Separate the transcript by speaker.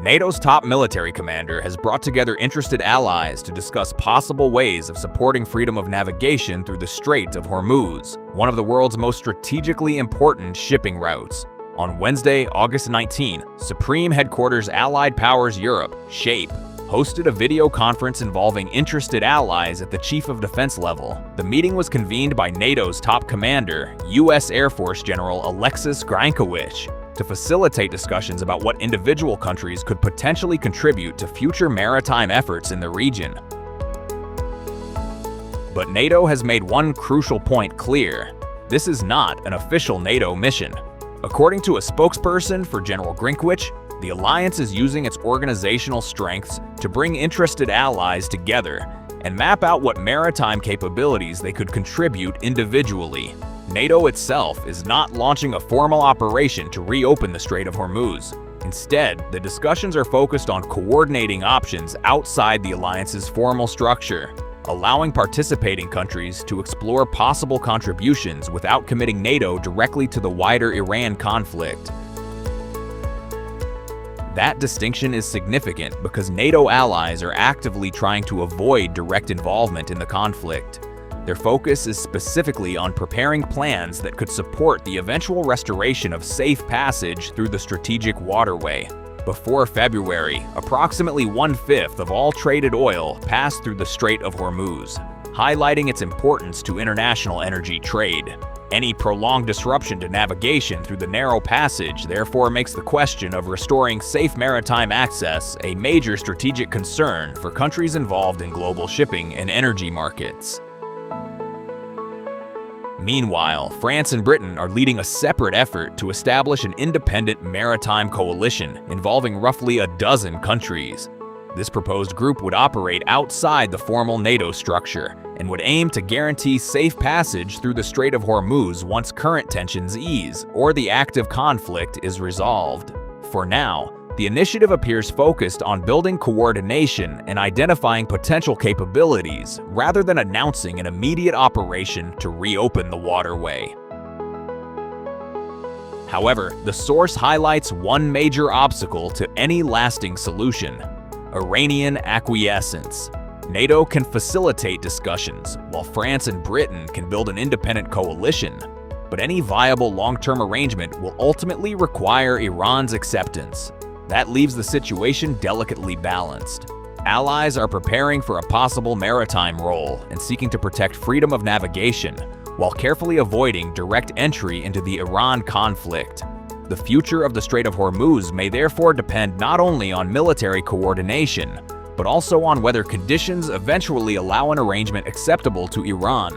Speaker 1: NATO's top military commander has brought together interested allies to discuss possible ways of supporting freedom of navigation through the Strait of Hormuz, one of the world's most strategically important shipping routes. On Wednesday, August 19, Supreme Headquarters Allied Powers Europe, SHAPE, hosted a video conference involving interested allies at the Chief of Defense level. The meeting was convened by NATO's top commander, U.S. Air Force General Alexus Grynkewich, to facilitate discussions about what individual countries could potentially contribute to future maritime efforts in the region. But NATO has made one crucial point clear: this is not an official NATO mission. According to a spokesperson for General Grynkewich, the alliance is using its organizational strengths to bring interested allies together and map out what maritime capabilities they could contribute individually. NATO itself is not launching a formal operation to reopen the Strait of Hormuz. Instead, the discussions are focused on coordinating options outside the alliance's formal structure, allowing participating countries to explore possible contributions without committing NATO directly to the wider Iran conflict. That distinction is significant because NATO allies are actively trying to avoid direct involvement in the conflict. Their focus is specifically on preparing plans that could support the eventual restoration of safe passage through the strategic waterway. Before February, approximately 1/5 of all traded oil passed through the Strait of Hormuz, highlighting its importance to international energy trade. Any prolonged disruption to navigation through the narrow passage therefore makes the question of restoring safe maritime access a major strategic concern for countries involved in global shipping and energy markets. Meanwhile, France and Britain are leading a separate effort to establish an independent maritime coalition involving roughly a dozen countries. This proposed group would operate outside the formal NATO structure and would aim to guarantee safe passage through the Strait of Hormuz once current tensions ease or the active conflict is resolved. For now, the initiative appears focused on building coordination and identifying potential capabilities rather than announcing an immediate operation to reopen the waterway. However, the source highlights one major obstacle to any lasting solution: Iranian acquiescence. NATO can facilitate discussions, while France and Britain can build an independent coalition. But any viable long-term arrangement will ultimately require Iran's acceptance. That leaves the situation delicately balanced. Allies are preparing for a possible maritime role and seeking to protect freedom of navigation, while carefully avoiding direct entry into the Iran conflict. The future of the Strait of Hormuz may therefore depend not only on military coordination, but also on whether conditions eventually allow an arrangement acceptable to Iran.